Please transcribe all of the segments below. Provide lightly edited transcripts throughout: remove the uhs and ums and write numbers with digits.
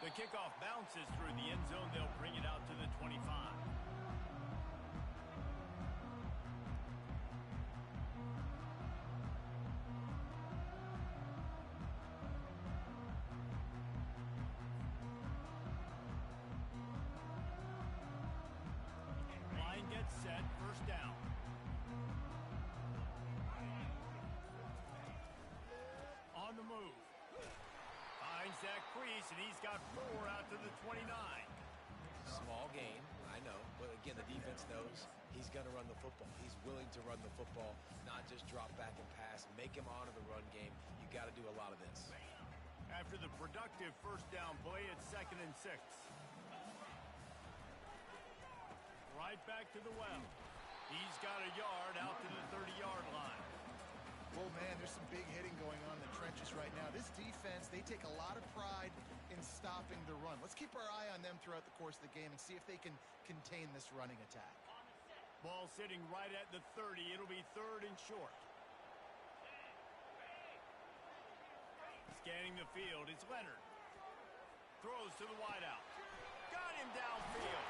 The kickoff bounces through the end zone. They'll bring it out to the 25. Gets set, first down. On the move. Finds that crease, and he's got 4 out to the 29. Small gain, I know. But again, the defense knows he's going to run the football. He's willing to run the football, not just drop back and pass. Make him honor the run game. You got to do a lot of this. After the productive first down play, it's 2nd and 6. Right back to the well. He's got a yard out to the 30-yard line. Well, man, there's some big hitting going on in the trenches right now. This defense, they take a lot of pride in stopping the run. Let's keep our eye on them throughout the course of the game and see if they can contain this running attack. Ball sitting right at the 30. It'll be 3rd and short. Scanning the field, it's Leonard. Throws to the wideout. Got him downfield.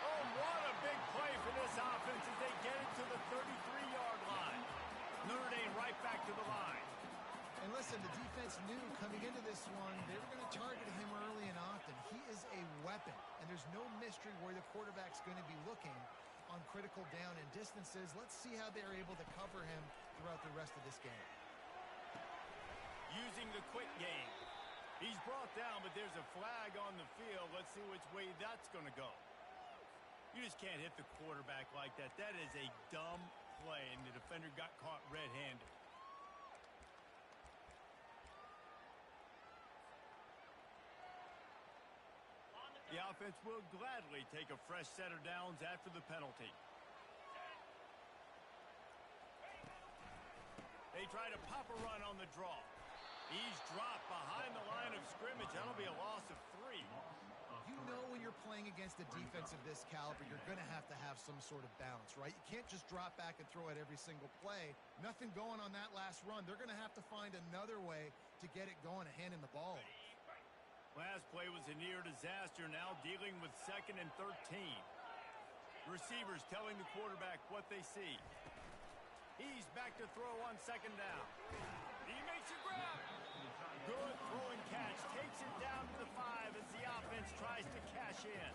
Oh, what a big play for this offense as they get it to the 33-yard line. Notre Dame right back to the line. And listen, the defense knew coming into this one, they were going to target him early and often. He is a weapon, and there's no mystery where the quarterback's going to be looking on critical down and distances. Let's see how they're able to cover him throughout the rest of this game. Using the quick game. He's brought down, but there's a flag on the field. Let's see which way that's going to go. You just can't hit the quarterback like that. That is a dumb play, and the defender got caught red-handed. The offense will gladly take a fresh set of downs after the penalty. They try to pop a run on the draw. He's dropped behind the line of scrimmage. That'll be a loss of 3. You know when you're playing against a defense of this caliber, you're going to have some sort of balance, right? You can't just drop back and throw it every single play. Nothing going on that last run. They're going to have to find another way to get it going and handing the ball. Last play was a near disaster, now dealing with 2nd and 13. Receivers telling the quarterback what they see. He's back to throw on 2nd down. He makes a grab. Good throw and catch. Takes it down to the 5 as the offense tries to cash in.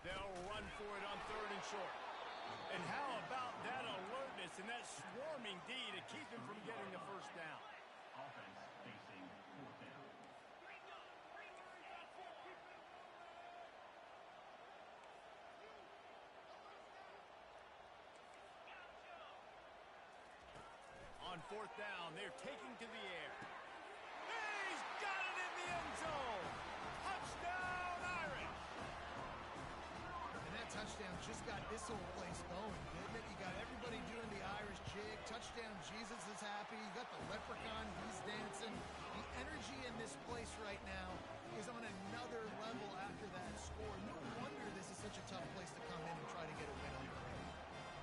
They'll run for it on 3rd and short. And how about that alertness and that swarming D to keep him from getting the first down? Offense facing 4th down. On 4th down, they're taking to the air. He's got it in the end zone. Touchdown, Irish. And that touchdown just got this whole place going, didn't it? You got everybody doing the Irish jig. Touchdown, Jesus is happy. You got the leprechaun, he's dancing. The energy in this place right now is on another level after that score. No wonder this is such a tough place to come in and try to get a win on the road.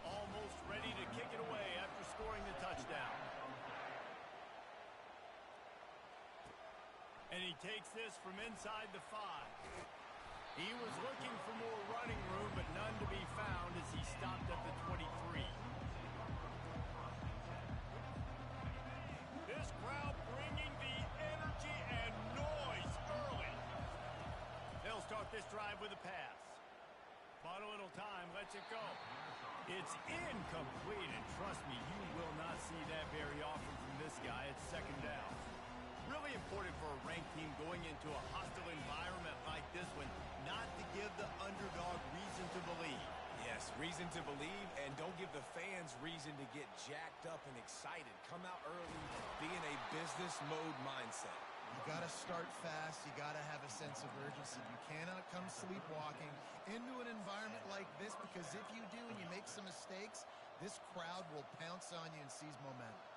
Almost ready to kick it away after scoring the touchdown. And he takes this from inside the 5. He was looking for more running room, but none to be found as he stopped at the 23. This crowd bringing the energy and noise early. They'll start this drive with a pass. Bought a little time, lets it go. It's incomplete, and trust me, you will not see that very often from this guy. It's 2nd down. Really important for a ranked team going into a hostile environment like this one, not to give the underdog reason to believe. Yes, reason to believe, and don't give the fans reason to get jacked up and excited. Come out early, be in a business mode mindset. You got to start fast. You got to have a sense of urgency. You cannot come sleepwalking into an environment like this, because if you do and you make some mistakes, this crowd will pounce on you and seize momentum.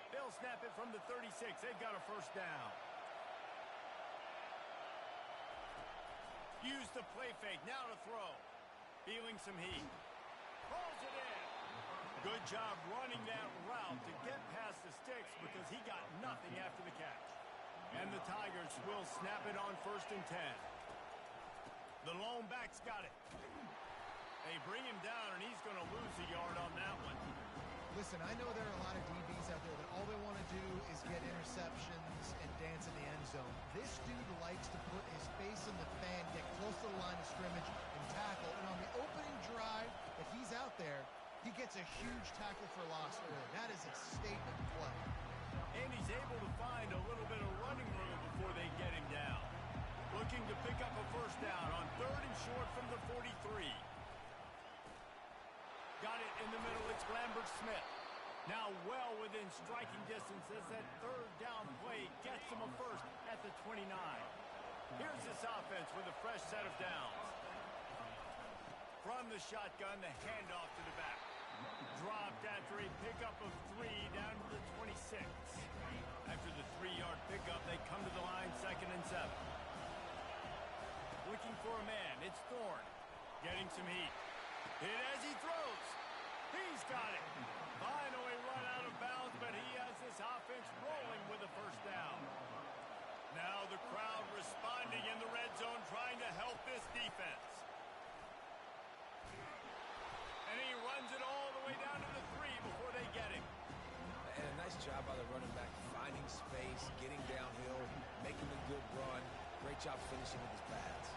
They'll snap it from the 36. They've got a first down. Use the play fake. Now to throw. Feeling some heat. Throws it in. Good job running that route to get past the sticks because he got nothing after the catch. And the Tigers will snap it on 1st and 10. The lone back's got it. They bring him down, and he's going to lose a yard on that one. Listen, I know there are a lot of DBs out there that all they want to do is get interceptions and dance in the end zone. This dude likes to put his face in the fan, get close to the line of scrimmage, and tackle. And on the opening drive that he's out there, he gets a huge tackle for loss early. That is a statement play. And he's able to find a little bit of running room before they get him down. Looking to pick up a 1st down on 3rd and short from the 43. Got it in the middle. It's Lambert-Smith. Now well within striking distance as that 3rd down play gets him a 1st at the 29. Here's this offense with a fresh set of downs. From the shotgun, the handoff to the back. Dropped after a pickup of 3 down to the 26. After the 3-yard pickup, they come to the line 2nd and 7. Looking for a man. It's Thorne. Getting some heat. Hit as he throws. He's got it. Finally run out of bounds, but he has this offense rolling with a 1st down. Now the crowd responding in the red zone, trying to help this defense. And he runs it all the way down to the 3 before they get him. And a nice job by the running back, finding space, getting downhill, making a good run. Great job finishing with his pads.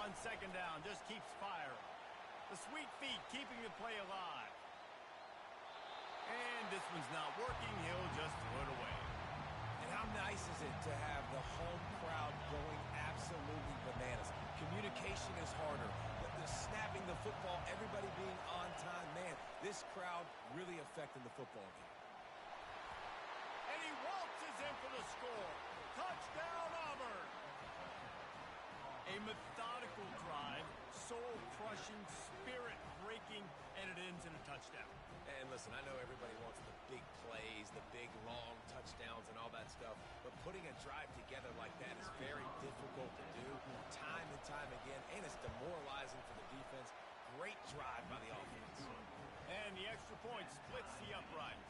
On 2nd down, just keeps firing. The sweet feet keeping the play alive. And this one's not working. He'll just throw it away. And how nice is it to have the home crowd going absolutely bananas? Communication is harder. The snapping the football, everybody being on time. Man, this crowd really affecting the football game. And he waltzes in for the score. Touchdown, Auburn. A methodical drive, soul-crushing, spirit-breaking, and it ends in a touchdown. And listen, I know everybody wants the big plays, the big, long touchdowns and all that stuff, but putting a drive together like that is very difficult to do time and time again, and it's demoralizing for the defense. Great drive by the offense. And the extra point splits the uprights.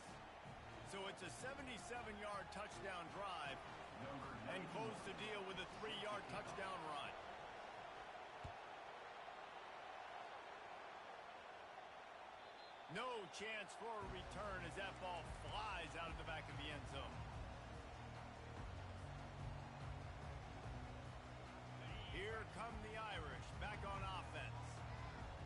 So it's a 77-yard touchdown drive and close the deal with a 3-yard touchdown run. No chance for a return as that ball flies out of the back of the end zone. Here come the Irish back on offense.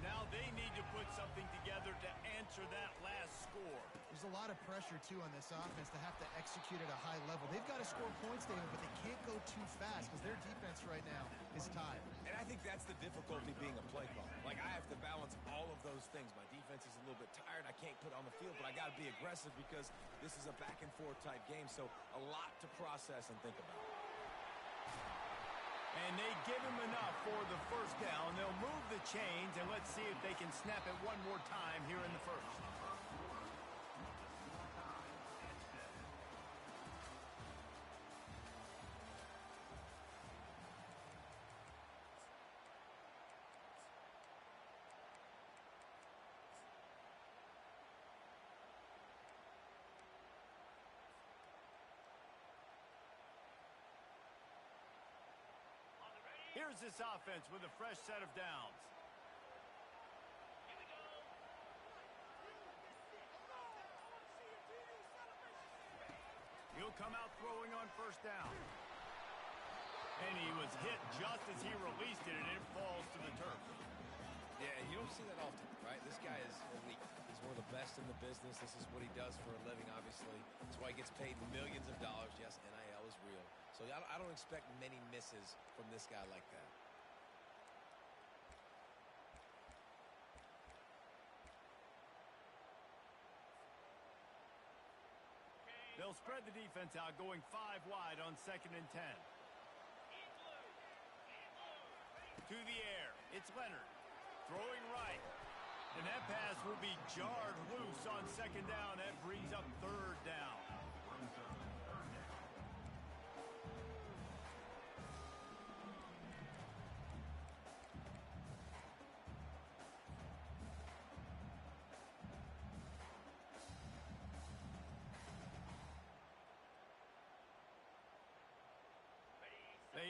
Now they need to put something together to answer that last score. There's a lot of pressure, too, on this offense to have to execute at a high level. They've got to score points, David, but they can't go too fast because their defense right now is tied. And I think that's the difficulty being a play caller. Like, I have to balance all of those things. My defense is a little bit tired. I can't put on the field, but I got to be aggressive because this is a back-and-forth type game, so a lot to process and think about. And they give him enough for the 1st down. They'll move the chains, and let's see if they can snap it one more time here in the 1st. Here's this offense with a fresh set of downs. He'll come out throwing on 1st down. And he was hit just as he released it, and it falls to the turf. Yeah, you don't see that often, right? This guy is elite. He's one of the best in the business. This is what he does for a living, obviously. That's why he gets paid millions of dollars. Yes, NIL is real. So I don't expect many misses from this guy like that. They'll spread the defense out, going 5 wide on 2nd and 10. To the air, it's Leonard. Throwing right. And that pass will be jarred loose on 2nd down. That brings up 3rd down.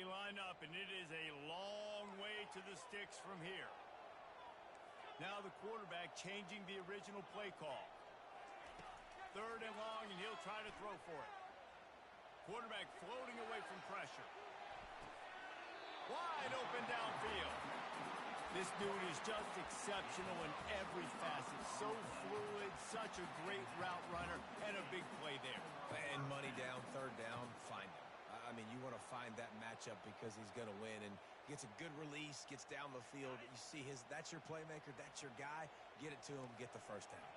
line up, and it is a long way to the sticks from here. Now the quarterback changing the original play call. 3rd and long, and he'll try to throw for it. Quarterback floating away from pressure. Wide open downfield. This dude is just exceptional in every facet. So fluid, such a great route runner, and a big play there. And money down, 3rd down, find him. I mean, you want to find that matchup because he's going to win, and gets a good release, gets down the field. You see that's your playmaker, that's your guy. Get it to him, get the 1st down.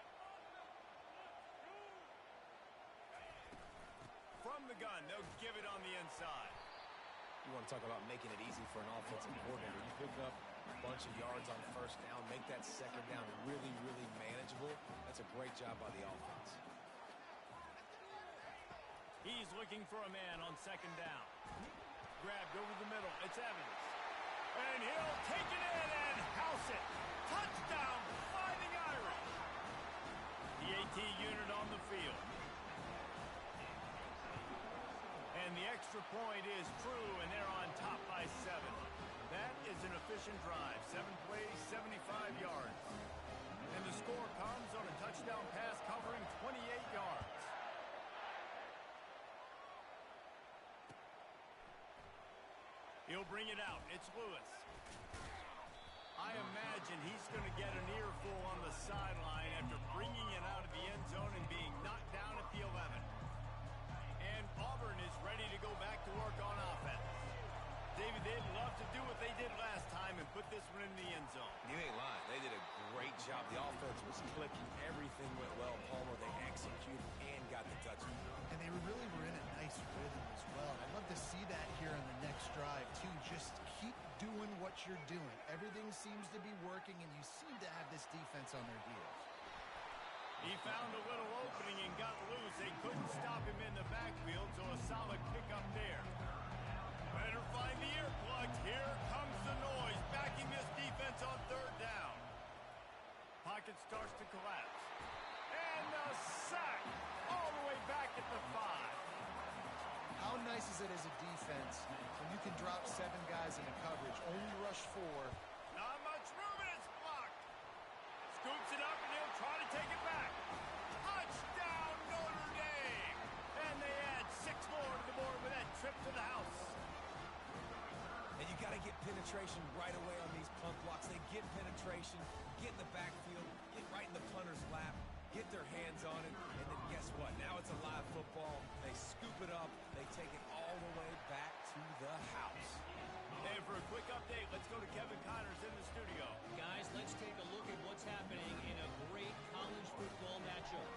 From the gun, they'll give it on the inside. You want to talk about making it easy for an offensive coordinator. You pick up a bunch of yards on 1st down, make that 2nd down really, really manageable. That's a great job by the offense. He's looking for a man on 2nd down. Grabbed over the middle. It's Evans. And he'll take it in and house it. Touchdown, Fighting Irish. The AT unit on the field. And the extra point is true, and they're on top by 7. That is an efficient drive. 7 plays, 75 yards. And the score comes on a touchdown pass covering 28 yards. He'll bring it out. It's Lewis. I imagine he's going to get an earful on the sideline after bringing it out of the end zone and being knocked down at the 11. And Auburn is ready to go back to work on offense. David, they'd love to do what they did last time and put this one in the end zone. You ain't lying. They did a great job. The offense was clicking. Everything went well. Palmer, they executed and got the touchdown. And they really were in a nice rhythm as well. I'd love to see that here in the next drive, too. Just keep doing what you're doing. Everything seems to be working, and you seem to have this defense on their heels. He found a little opening and got loose. They couldn't stop him in the backfield, so a solid pickup there. Better find the earplugs. Here comes the noise, backing this defense on 3rd down. Pocket starts to collapse. And a sack all the way back at the 5. How nice is it as a defense when you can drop 7 guys into coverage, only rush 4? Not much room, and it's blocked. Scoops it up, and he'll try to take it back. Touchdown, Notre Dame! And they add 6 more to the board with that trip to the house. And you got to get penetration right away on these punt blocks. They get penetration, get in the backfield, get right in the punter's lap, get their hands on it, and then guess what? Now it's a live football. They scoop it up. They take it all the way back to the house. And for a quick update, let's go to Kevin Connors in the studio. Guys, let's take a look at what's happening in a great college football matchup.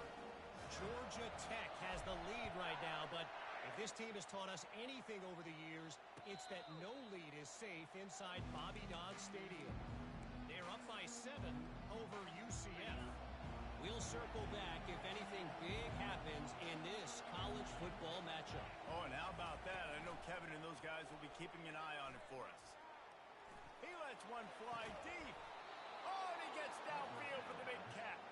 Georgia Tech has the lead right now, but if this team has taught us anything over the years, it's that no lead is safe inside Bobby Dodd Stadium. They're up by 7 over UCF. We'll circle back if anything big happens in this college football matchup. Oh, and how about that? I know Kevin and those guys will be keeping an eye on it for us. He lets one fly deep. Oh, and he gets downfield for the big catch.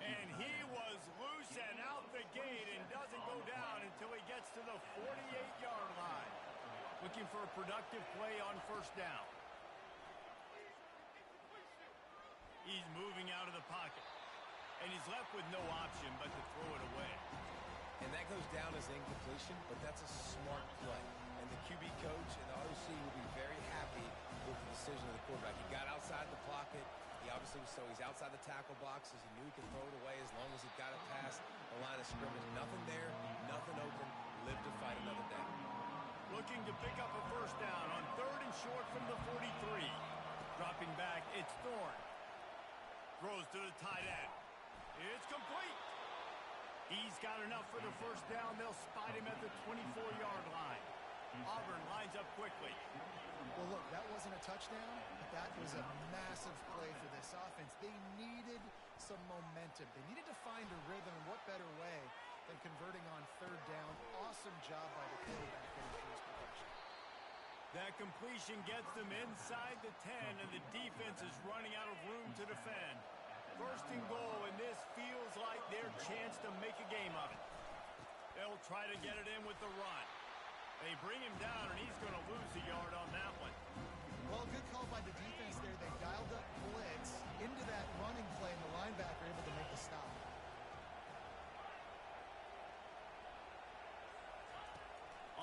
And he was loose and out the gate and doesn't go down until he gets to the 48-yard line. Looking for a productive play on 1st down. He's moving out of the pocket. And he's left with no option but to throw it away. And that goes down as incompletion, but that's a smart play. And the QB coach and the OC will be very happy with the decision of the quarterback. He got outside the pocket. He obviously was, so he's outside the tackle boxes. He knew he could throw it away as long as he got it past the line of scrimmage. Nothing there, nothing open. Live to fight another down. Looking to pick up a 1st down on 3rd and short from the 43. Dropping back, it's Thorne. Throws to the tight end. It's complete. He's got enough for the 1st down. They'll spot him at the 24-yard line. Auburn lines up quickly. Well, look, that wasn't a touchdown, but that was a massive play for this offense. They needed some momentum. They needed to find a rhythm, and what better way than converting on 3rd down. Awesome job by the quarterback getting through his production. That completion gets them inside the 10, and the defense is running out of room to defend. 1st and goal, and this feels like their chance to make a game of it. They'll try to get it in with the run. They bring him down, and he's going to lose a yard on that one. Well, good call by the defense there. They dialed up blitz into that running play, and the linebacker able to make the stop.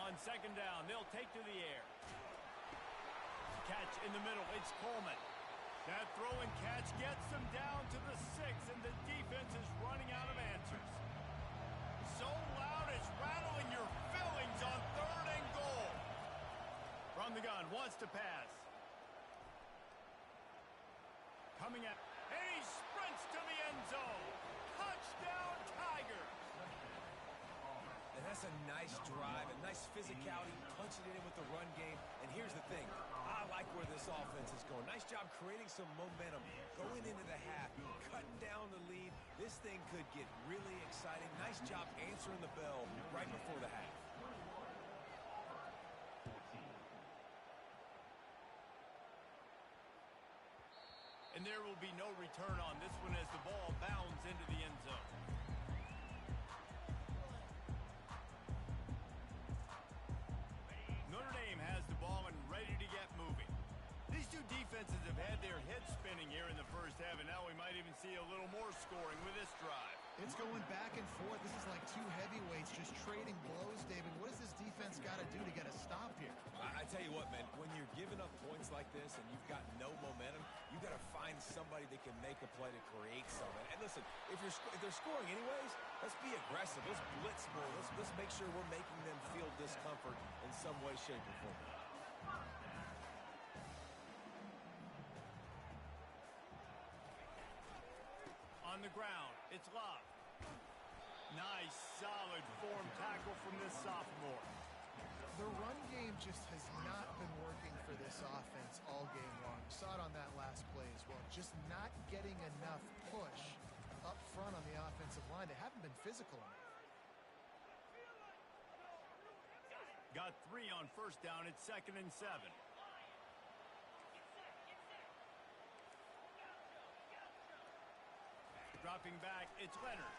On second down, they'll take to the air. Catch in the middle. It's Coleman. That throw and catch gets them down to the 6, and the defense is running out of answers. So loud it's rattling your fillings on 3rd and goal. From the gun, wants to pass. Coming at, and he sprints to the end zone. Touchdown, Tigers. And that's a nice drive, a nice physicality, punching it in with the run game. And here's the thing, I like where this offense is going. Nice job creating some momentum, going into the half, cutting down the lead. This thing could get really exciting. Nice job answering the bell right before the half. And there will be no return on this one as the ball bounds into the end zone. Notre Dame has the ball and ready to get moving. These two defenses have had their heads spinning here in the first half, and now we might even see a little more scoring with this drive. It's going back and forth. This is like two heavyweights just trading blows, David. What does this defense got to do to get a stop here? I tell you what, man, when you're giving up points like this and you've got no momentum, you got to find somebody that can make a play to create something. And listen, if they're scoring anyways, let's be aggressive. Let's blitz more. Let's make sure we're making them feel discomfort in some way, shape, or form. On the ground, it's Love. Nice, solid form tackle from this sophomore. The run game just has not been working for this offense all game long. You saw it on that last play as well. Just not getting enough push up front on the offensive line. They haven't been physical enough. Got 3 on first down. It's 2nd and 7. Dropping back, it's Leonard.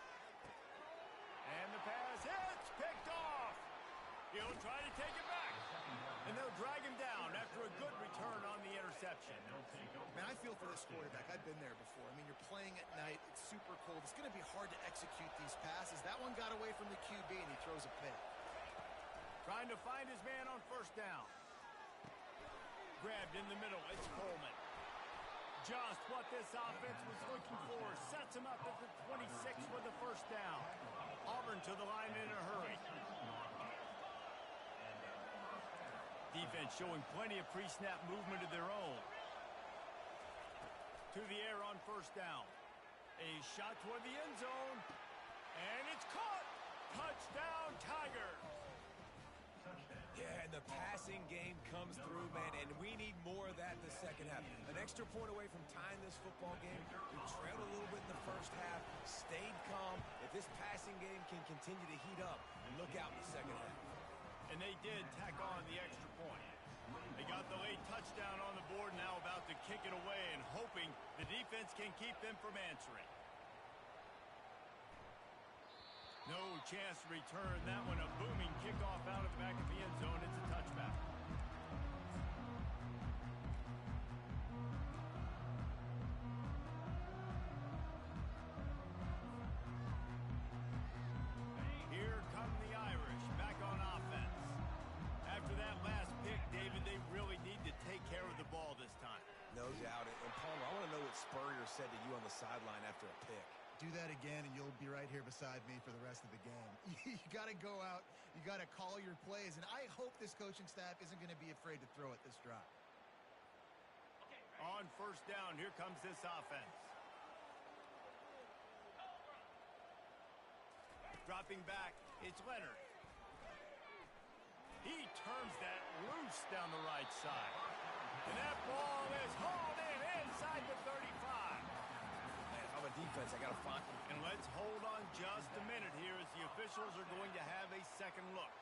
And the pass hits, picked off. He'll try to take it back. And they'll drag him down after a good return on the interception. Man, I feel for this quarterback. I've been there before. I mean, you're playing at night. It's super cold. It's going to be hard to execute these passes. That one got away from the QB, and he throws a pick. Trying to find his man on first down. Grabbed in the middle, it's Coleman. Just what this offense was looking for. Sets him up at the 26 for the first down. Auburn to the line in a hurry. Defense showing plenty of pre-snap movement of their own. To the air on first down. A shot toward the end zone. And it's caught. Touchdown, Tigers. Yeah, and the passing game comes through, man, and we need more of that in the second half. An extra point away from tying this football game. We trailed a little bit in the first half, stayed calm. If this passing game can continue to heat up, look out in the second half. And they did tack on the extra point. They got the late touchdown on the board, now about to kick it away and hoping the defense can keep them from answering. No chance to return that one. A booming kickoff out of the back of the end zone. It's a touchback. Here come the Irish back on offense. After that last pick, David, they really need to take care of the ball this time. No doubt. And Palmer, I want to know what Spurrier said to you on the sideline after a pick. Do that again, and you'll be right here beside me for the rest of the game. You got to go out. You got to call your plays, and I hope this coaching staff isn't going to be afraid to throw at this drive. On first down, here comes this offense. Dropping back, it's Leonard. He turns that loose down the right side. And that ball is hauled in inside the 35. I'm a defense. I got to find him. And let's hold on just a minute here as the officials are going to have a second look.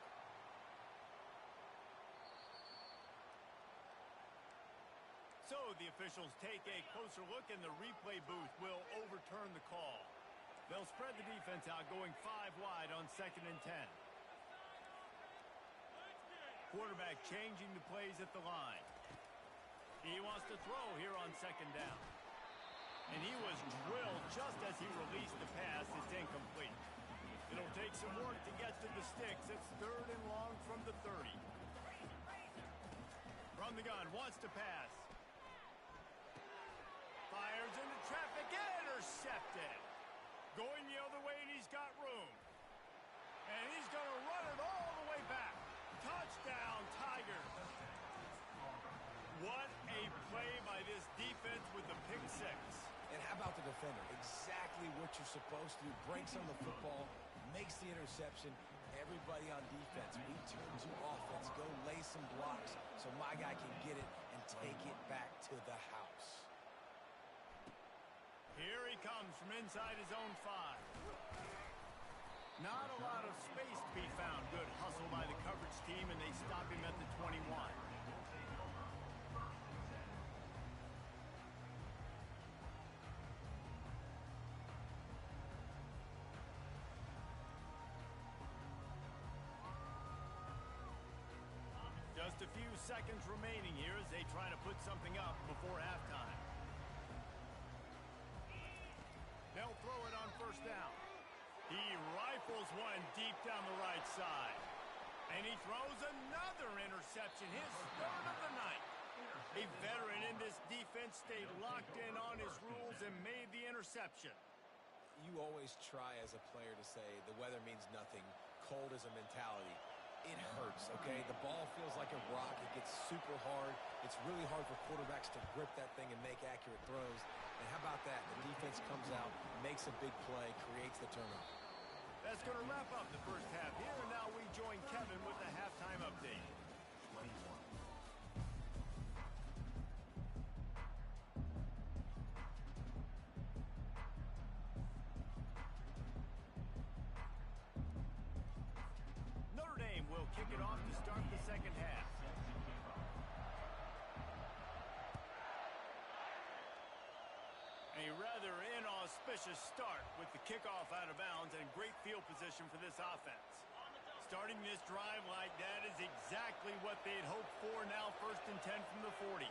So the officials take a closer look, and the replay booth will overturn the call. They'll spread the defense out, going 5 wide on 2nd and 10. Quarterback changing the plays at the line. He wants to throw here on second down. And he was drilled just as he released the pass. It's incomplete. It'll take some work to get to the sticks. It's 3rd and long from the 30. From the gun, wants to pass. Fires into traffic, intercepted. Going the other way, and he's got room. And he's going to run it all the way back. Touchdown, Tigers. What a play by this defense with the pick six. And how about the defender? Exactly what you're supposed to do. Breaks on the football, makes the interception. Everybody on defense, we turn to offense. Go lay some blocks so my guy can get it and take it back to the house. Here he comes from inside his own 5. Not a lot of space to be found. Good hustle by the coverage team, and they stop him at the 21. Just a few seconds remaining here as they try to put something up before halftime. They'll throw it on first down. He rifles one deep down the right side. And he throws another interception, his 3rd of the night. A veteran in this defense stayed locked in on his rules and made the interception. You always try as a player to say the weather means nothing. Cold is a mentality. It hurts, okay? The ball feels like a rock. It gets super hard. It's really hard for quarterbacks to grip that thing and make accurate throws. And how about that? The defense comes out, makes a big play, creates the turnover. That's going to wrap up the first half here, and now we join Kevin with the halftime update. Notre Dame will kick it off to start the second half. A rather inauspicious start with the kickoff out of bounds and great field position for this offense. Starting this drive like that is exactly what they'd hoped for. Now 1st and 10 from the 40.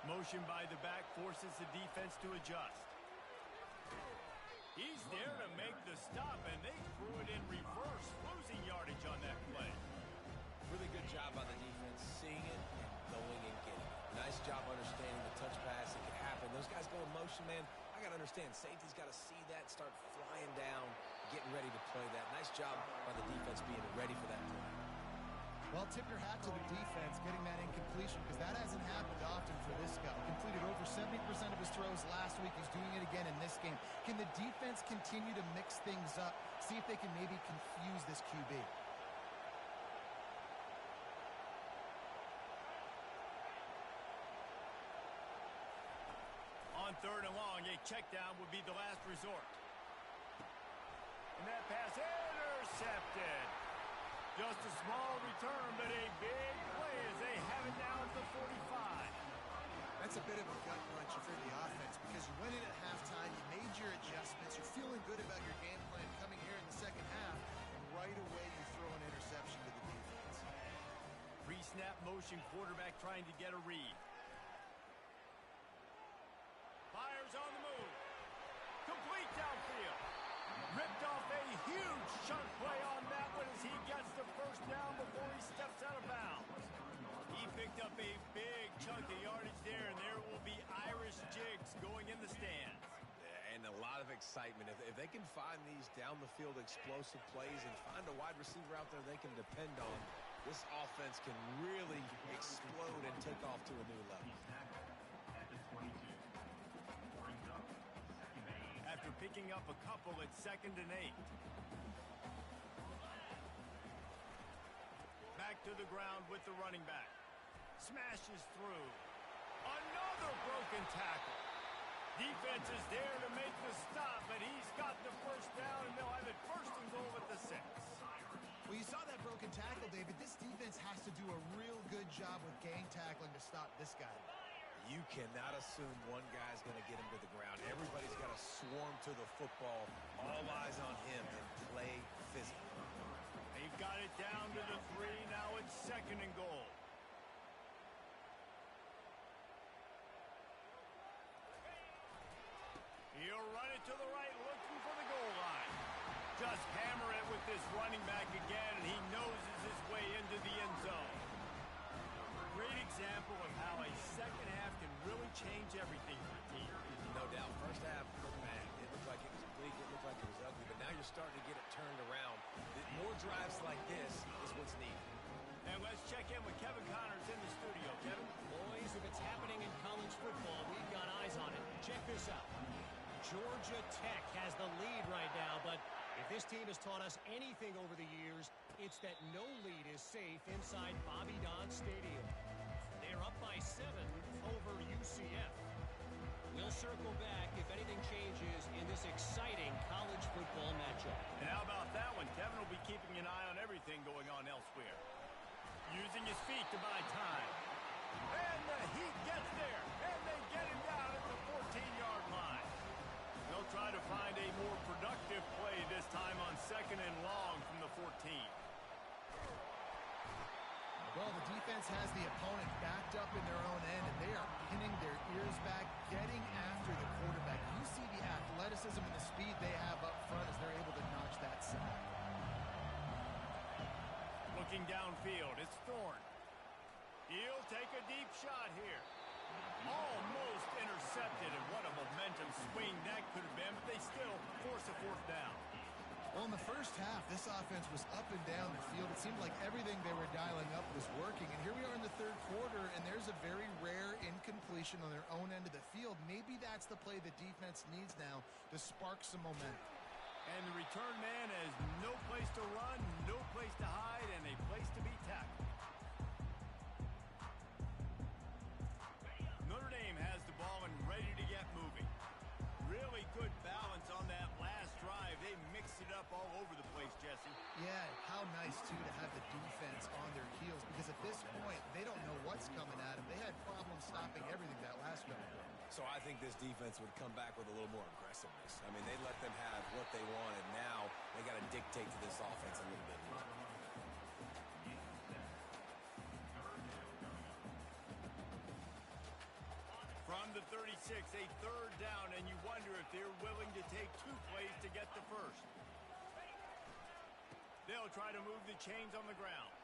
Motion by the back forces the defense to adjust. He's there to make the stop, and they threw it in reverse, losing yardage on that play. Really good job by the defense, seeing it and going and getting it. Nice job understanding the touch pass. It can happen. Those guys go in motion, man. I got to understand. Safety's got to see that, start flying down, getting ready to play that. Nice job by the defense being ready for that play. Well, tip your hat to the defense getting that incompletion, because that hasn't happened often for this guy. Completed over 70% of his throws last week. He's doing it again in this game. Can the defense continue to mix things up, see if they can maybe confuse this QB? On 3rd and long, a check down would be the last resort. And that pass intercepted. Just a small return, but a big play as they have it down to the 45. That's a bit of a gut punch for the offense, because you went in at halftime, you made your adjustments, you're feeling good about your game plan coming here in the second half, and right away you throw an interception to the defense. Pre-snap motion, quarterback trying to get a read. Fires on the move. Complete downfield. Ripped off a huge chunk play on that one as he gets the first down before he steps out of bounds. He picked up a big chunk of yardage there, and there will be Irish jigs going in the stands. And a lot of excitement. If they can find these down-the-field explosive plays and find a wide receiver out there they can depend on, this offense can really explode and take off to a new level. After picking up a couple at 2nd and 8. Back to the ground with the running back. Smashes through. Another broken tackle. Defense is there to make the stop, but he's got the first down, and they'll have it 1st and goal at the 6. Well, you saw that broken tackle, David. This defense has to do a real good job with gang tackling to stop this guy. You cannot assume one guy's going to get him to the ground. Everybody's got to swarm to the football. All eyes on him and play physical. They've got it down to the 3. Now it's 2nd and goal. He'll run it to the right, looking for the goal line. Just hammer it with this running back again, and he noses his way into the end zone. Great example of how a second half can really change everything for a team. No doubt. First half looked bad. It looked like it was bleak. It looked like it was ugly. But now you're starting to get it turned around. More drives like this is what's needed. And let's check in with Kevin Connors in the studio. Kevin? Boys, if it's happening in college football, we've got eyes on it. Check this out. Georgia Tech has the lead right now, but if this team has taught us anything over the years, it's that no lead is safe inside Bobby Dodd Stadium. They're up by 7 over UCF. We'll circle back if anything changes in this exciting college football matchup. And how about that one? Kevin will be keeping an eye on everything going on elsewhere. Using his feet to buy time. And the Heat gets there. And they get him down at the 14-yard line. They'll try to find a more productive play this time on 2nd and long from the 14. Well, the defense has the opponent backed up in their own end, and they are pinning their ears back, getting after the quarterback. You see the athleticism and the speed they have up front as they're able to notch that sack. Looking downfield, it's Thorne. He'll take a deep shot here. Almost intercepted, and what a momentum swing that could have been, but they still force a 4th down. Well, in the first half, this offense was up and down the field. It seemed like everything they were dialing up was working. And here we are in the 3rd quarter, and there's a very rare incompletion on their own end of the field. Maybe that's the play the defense needs now to spark some momentum. And the return man has no place to run, no place to hide, and a place to be tackled. Notre Dame has the ball and ready to get moving. Really good balance on that last drive. They mixed it up all over the place, Jesse. Yeah, how nice, too, to have the defense on their heels, because at this point, they don't know what's coming at them. They had problems stopping everything that last drive. So I think this defense would come back with a little more aggressiveness. I mean, they let them have what they wanted. Now they got to dictate to this offense a little bit more. From the 36, a 3rd down, and you wonder if they're willing to take 2 plays to get the first. They'll try to move the chains on the ground.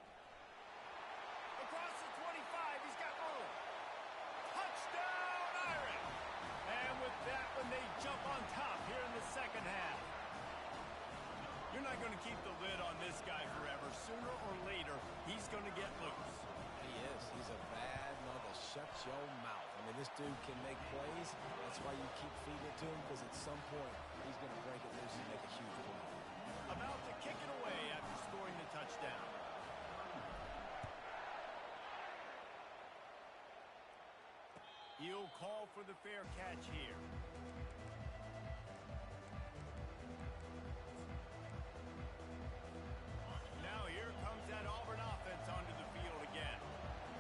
Across the 25, he's got room. Touchdown, Irish! And with that one, they jump on top here in the 2nd half. You're not going to keep the lid on this guy forever. Sooner or later, he's going to get loose. He is. He's a bad mother. Shut your mouth. I mean, this dude can make plays. That's why you keep feeding it to him, because at some point, he's going to break it loose and make a huge play. About to kick it away after scoring the touchdown. He'll call for the fair catch here. Now here comes that Auburn offense onto the field again.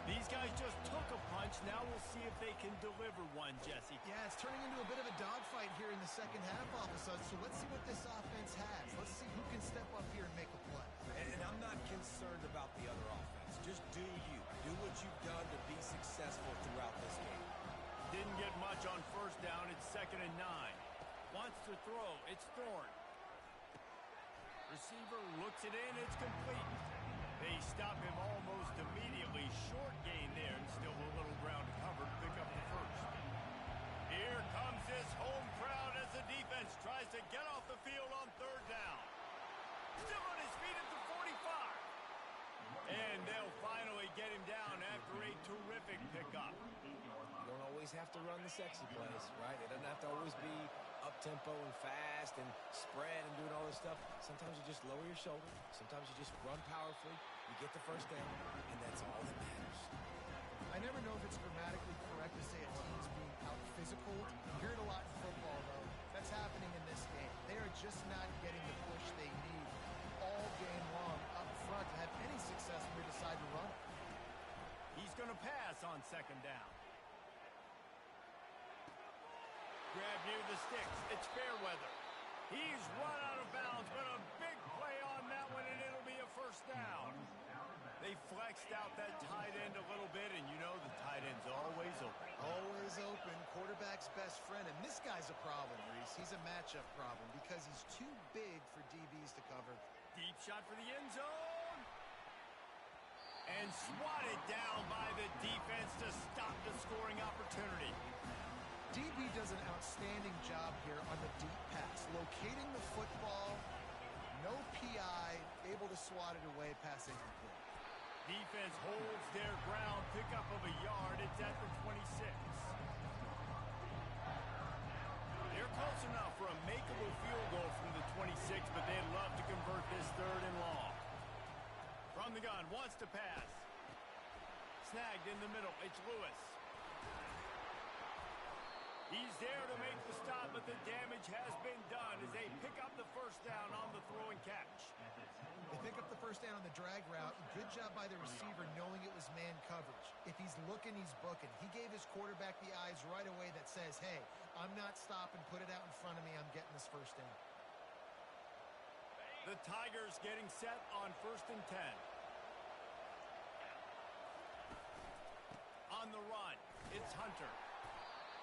These guys just took a punch. Now we'll see if they can deliver one, Jesse. Yeah, it's turning into a bit of a dogfight here in the 2nd half all of a sudden. So let's see what this offense has. Let's see who can step up here and make a play. And I'm not concerned about the other offense. Just do you. Do what you've done to be successful throughout this game. Didn't get much on 1st down. It's 2nd and 9. Wants to throw. It's Thorne. Receiver looks it in. It's complete. They stop him almost immediately. Short gain there, and still a little ground to cover to pick up the first. Here comes this home crowd as the defense tries to get off the field on 3rd down. Still on his feet at the 45. And they'll finally get him down after a terrific pickup. You don't always have to run the sexy plays, right? It doesn't have to always be up-tempo and fast and spread and doing all this stuff. Sometimes you just lower your shoulder. Sometimes you just run powerfully. You get the first down, and that's all that matters. I never know if it's grammatically correct to say a team's being out-physical. You hear it a lot in football, though. That's happening in this game. They are just not getting the push they need all game long up front to have any success when they decide to run. He's going to pass on 2nd down. grabbed near the sticks. It's fair weather. He's run out of bounds, but a big play on that one, and it'll be a first down. They flexed out that tight end a little bit, and you know the tight end's always open. Always open, quarterback's best friend. And this guy's a problem, Reese. He's a matchup problem because he's too big for DBs to cover. Deep shot for the end zone. And swatted down by the defense to stop the scoring opportunity. DB does an outstanding job here on the deep pass, locating the football, no PI, able to swat it away, pass incomplete. Defense holds their ground, pickup of a yard. It's at the 26. They're close enough for a makeable field goal from the 26, but they'd love to convert this third and long. From the gun, wants to pass. Snagged in the middle. It's Lewis. He's there to make the stop, but the damage has been done as they pick up the first down on the throw and catch. They pick up the first down on the drag route. Good job by the receiver knowing it was man coverage. If he's looking, he's booking. He gave his quarterback the eyes right away that says, hey, I'm not stopping. Put it out in front of me. I'm getting this first down. The Tigers getting set on 1st and 10. On the run, it's Hunter.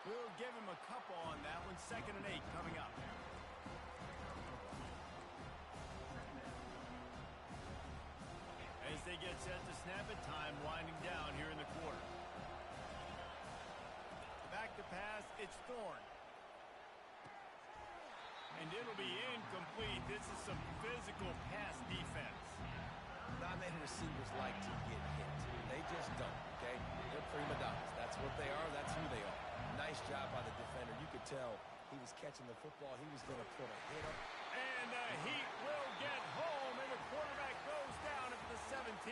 We'll give him a couple on that one. 2nd and 8 coming up. As they get set to snap it, time winding down here in the quarter. Back to pass, it's Thorne. And it'll be incomplete. This is some physical pass defense. Not many receivers like to get hit. They just don't, okay? They're prima donnas. That's what they are. That's who they are. Nice job by the defender. You could tell he was catching the football. He was going to put a hit up. And the Heat will get home, and the quarterback goes down at the 17.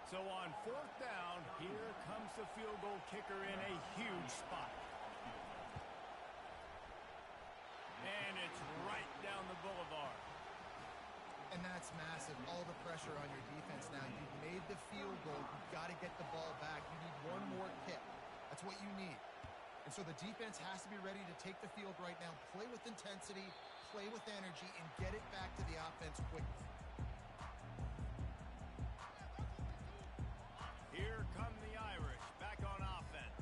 So on 4th down, here comes the field goal kicker in a huge spot. And it's right down the boulevard. And that's massive. All the pressure on your defense now. You've made the field goal. You've got to get the ball back. You need one more kick. That's what you need. And so the defense has to be ready to take the field right now, play with intensity, play with energy, and get it back to the offense quickly. Here come the Irish back on offense.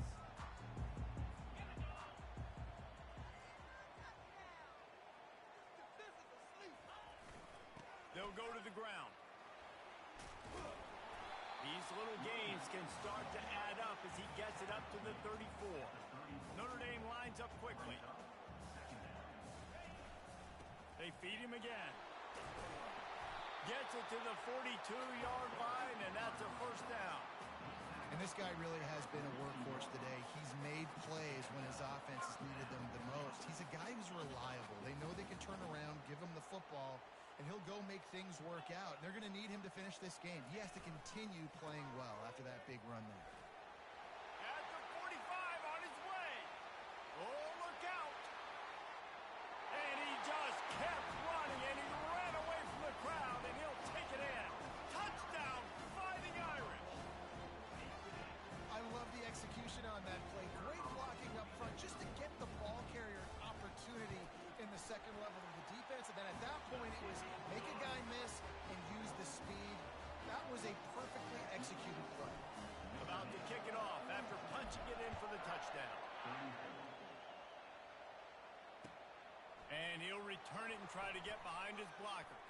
They'll go to the ground. These little gains can start to add up as he gets it up to the 34. Notre Dame lines up quickly. They feed him again. Gets it to the 42-yard line, and that's a first down. And this guy really has been a workhorse today. He's made plays when his offense has needed them the most. He's a guy who's reliable. They know they can turn around, give him the football, and he'll go make things work out. They're going to need him to finish this game. He has to continue playing well after that big run there. At the 45 on his way. Oh, look out. And he just kept running, and he ran away from the crowd, and he'll take it in. Touchdown, Fighting Irish. I love the execution on that play. Great blocking up front just to get the ball carrier an opportunity in the second level of the defense. And then at that point, it was make a guy miss and use the speed. That was a perfectly executed play. About to kick it off after punching it in for the touchdown. And he'll return it and try to get behind his blockers.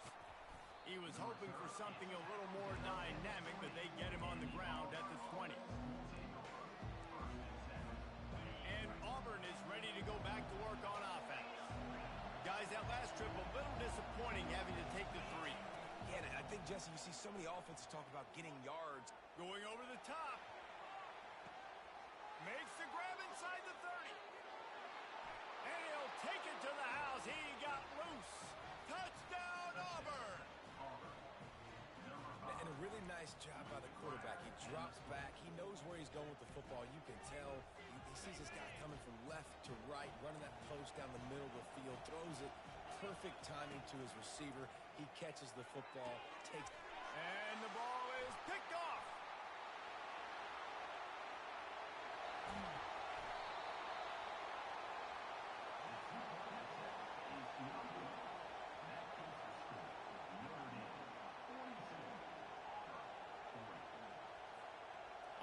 He was hoping for something a little more dynamic, but they get him on the ground at the 20. And Auburn is ready to go back to work on offense. Guys, that last trip a little disappointing having to take the 3. Yeah, I think, Jesse, you see so many offenses talk about getting yards. Going over the top. Makes the grab inside the 30. And he'll take it to the house. He got loose. Touchdown, Auburn. And a really nice job by the quarterback. He drops back. He knows where he's going with the football. You can tell. He sees this guy coming from left to right, running that post down the middle of the field, throws it. Perfect timing to his receiver. He catches the football, takes. And the ball picked off.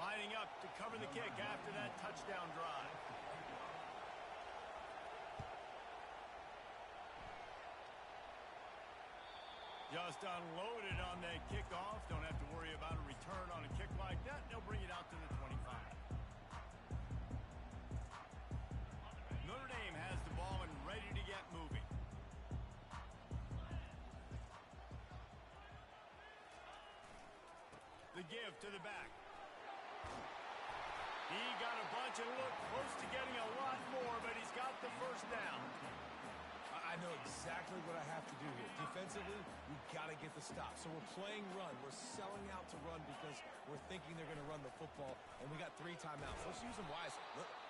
Lining up to cover the kick after that touchdown drive. Just unloaded on that kickoff. Don't have to worry about a return on a kick like that. They'll bring it out to the 25. Notre Dame has the ball and ready to get moving. The give to the back. He got a bunch and looked close to getting a lot more, but he's got the first down. I know exactly what I have to do here. Defensively, we've got to get the stop. So we're playing run. We're selling out to run because we're thinking they're going to run the football, and we got 3 timeouts. Let's use them wisely.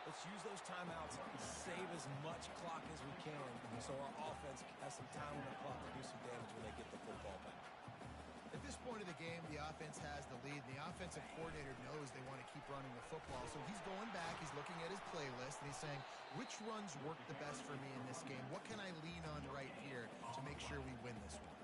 Let's use those timeouts and save as much clock as we can so our offense has some time on the clock to do some damage when they get the football back. At this point of the game, the offense has the lead. The offensive coordinator knows they want to keep running the football. So he's going back, he's looking at his playlist, and he's saying, which runs work the best for me in this game? What can I lean on right here to make sure we win this one?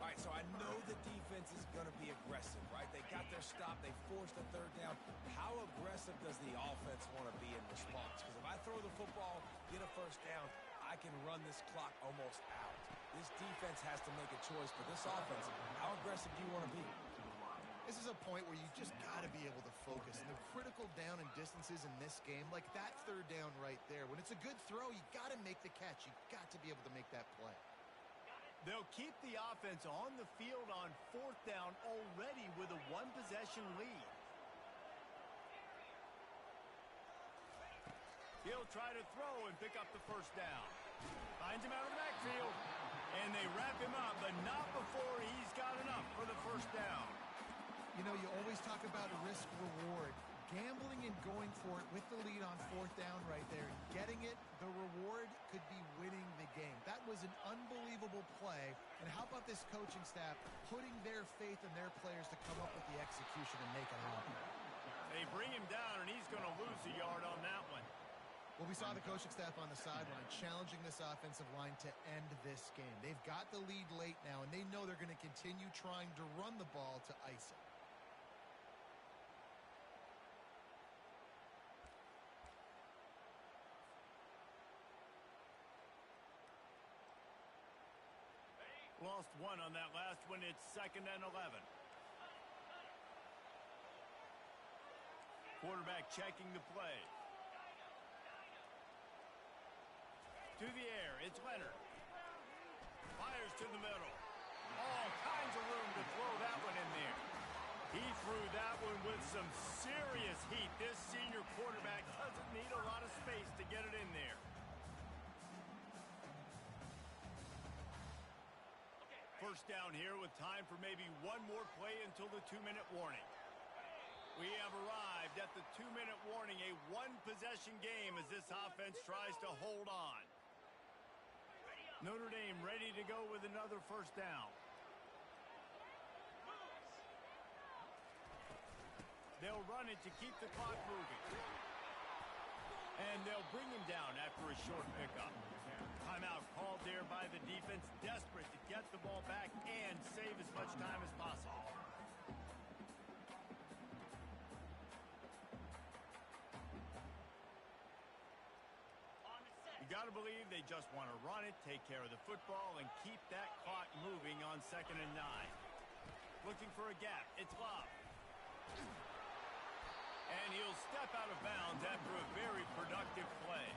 All right, so I know the defense is going to be aggressive, right? They got their stop. They forced a third down. How aggressive does the offense want to be in response? Because if I throw the football, get a first down, I can run this clock almost out. This defense has to make a choice, but this offense, how aggressive do you want to be? This is a point where you just got to be able to focus. And the critical down and distances in this game, like that third down right there, when it's a good throw, you got to make the catch. You got to be able to make that play. They'll keep the offense on the field on 4th down already with a 1-possession lead. He'll try to throw and pick up the first down. Finds him out of the backfield. And they wrap him up, but not before he's got enough for the first down. You know, you always talk about risk-reward. Gambling and going for it with the lead on 4th down right there. Getting it, the reward could be winning the game. That was an unbelievable play. And how about this coaching staff putting their faith in their players to come up with the execution and make it happen? They bring him down, and he's going to lose a yard on that one. Well, we saw the coaching staff on the sideline challenging this offensive line to end this game. They've got the lead late now, and they know they're going to continue trying to run the ball to ice it. Lost 1 on that last one. It's 2nd and 11. Quarterback checking the play. To the air, it's Leonard. Fires to the middle. All kinds of room to throw that one in there. He threw that one with some serious heat. This senior quarterback doesn't need a lot of space to get it in there. First down here with time for maybe one more play until the 2-minute warning. We have arrived at the 2-minute warning, a 1-possession game as this offense tries to hold on. Notre Dame ready to go with another first down. They'll run it to keep the clock moving. And they'll bring him down after a short pickup. Timeout called there by the defense, desperate to get the ball back and save as much time as possible. Got to believe they just want to run it, take care of the football, and keep that clock moving on 2nd and 9. Looking for a gap. It's Love. And he'll step out of bounds after a very productive play.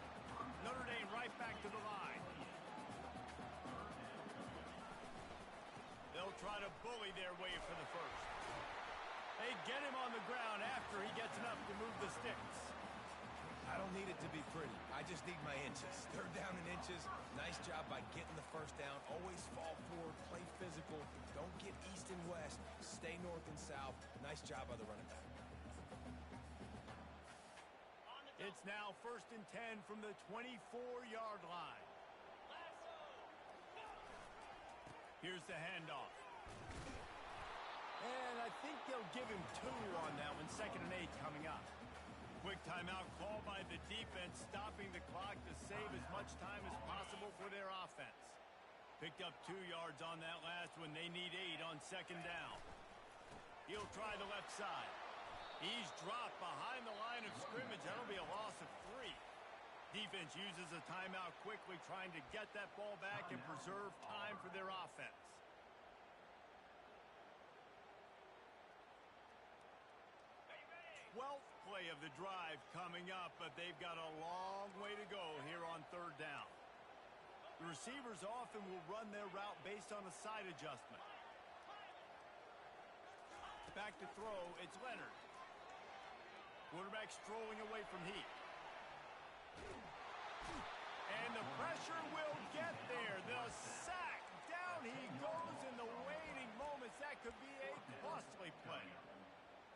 Notre Dame right back to the line. They'll try to bully their way for the first. They get him on the ground after he gets enough to move the sticks. I don't need it to be pretty. I just need my inches. 3rd down in inches. Nice job by getting the first down. Always fall forward, play physical. Don't get east and west. Stay north and south. Nice job by the running back. It's now 1st and 10 from the 24-yard line. Here's the handoff. And I think they'll give him 2 on that one, 2nd and 8 coming up. Quick timeout call by the defense, stopping the clock to save as much time as possible for their offense. Picked up 2 yards on that last one. They need 8 on 2nd down. He'll try the left side. He's dropped behind the line of scrimmage. That'll be a loss of 3. Defense uses a timeout quickly, trying to get that ball back and preserve time for their offense. 12th play of the drive coming up, but they've got a long way to go here on 3rd down. The receivers often will run their route based on a side adjustment. Back to throw, it's Leonard. Quarterback strolling away from Heath. And the pressure will get there. The sack. Down he goes in the waiting moments. That could be a costly play.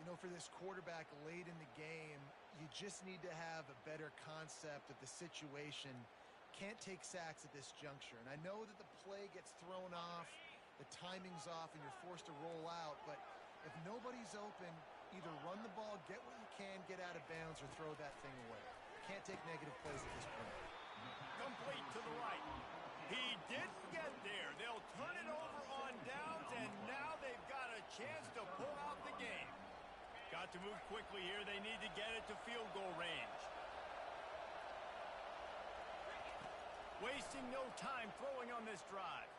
You know, for this quarterback late in the game, you just need to have a better concept of the situation. Can't take sacks at this juncture. And I know that the play gets thrown off, the timing's off, and you're forced to roll out. But if nobody's open, either run the ball, get what you can, get out of bounds, or throw that thing away. Can't take negative plays at this point. Complete to the right. He didn't get there. They'll turn it over on downs, and now they've got a chance to pull out the game. Got to move quickly here. They need to get it to field goal range. Wasting no time throwing on this drive.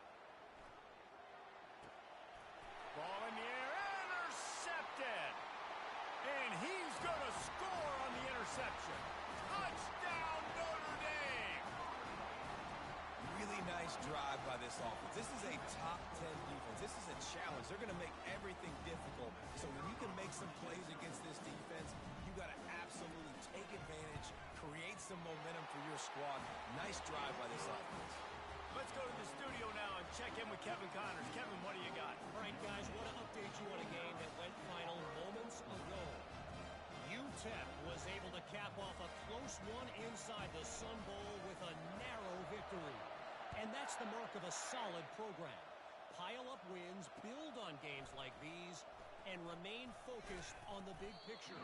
Ball in the air, intercepted. And he's going to score on the interception. Touchdown, Notre Dame. Really nice drive by this offense. This is a top 10 defense. This is a challenge. They're going to make everything difficult. So when you can make some plays against this defense, you got to absolutely take advantage, create some momentum for your squad. Nice drive by this offense. Let's go to the studio now and check in with Kevin Connors. Kevin, what do you got? All right, guys, want to update you on a game that went final moments ago. UTEP was able to cap off a close one inside the Sun Bowl with a narrow victory. And that's the mark of a solid program. Pile up wins, build on games like these, and remain focused on the big picture.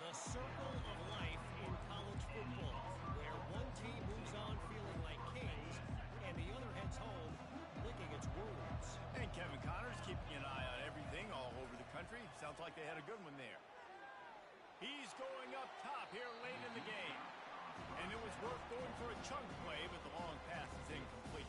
The circle of life in college football, where one team moves on feeling like kings, and the other heads home licking its wounds. And Kevin Connors keeping an eye on everything all over the country. Sounds like they had a good one there. He's going up top here late in the game. And it was worth going for a chunk play, but the long pass is incomplete.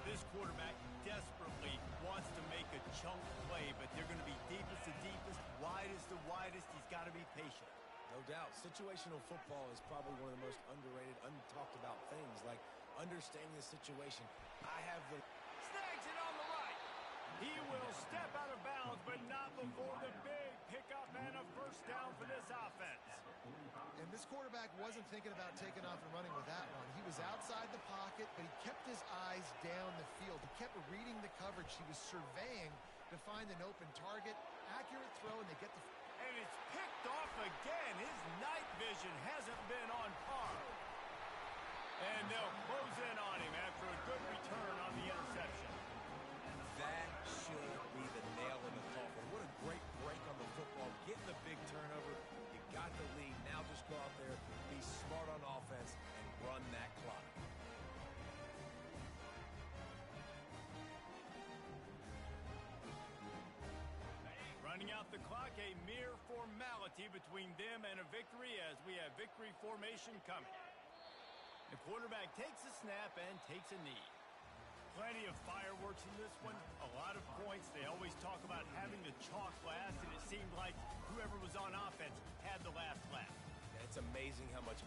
This quarterback desperately wants to make a chunk play, but they're going to be deepest to deepest, widest to widest. He's got to be patient. No doubt. Situational football is probably one of the most underrated, untalked about things, like understanding the situation. I have the... Snags it on the right. He will step out of bounds, but not before the big pickup and a first down for this offense. And this quarterback wasn't thinking about taking off and running with that one. He was outside the pocket, but he kept his eyes down the field. He kept reading the coverage. He was surveying to find an open target. Accurate throw, and they get the... And it's picked off again. His night vision hasn't been on par. And they'll close in on him after a good return on the interception. That should be the nail in the coffin. What a great break on the football. Get the big turnover. You got the lead. Now just go out there, be smart on offense, and run that clock. Running out the clock, a mere formality between them and a victory as we have victory formation coming. The quarterback takes a snap and takes a knee. Plenty of fireworks in this one, a lot of points. They always talk about having the chalk last, and it seemed like whoever was on offense had the last laugh. It's amazing how much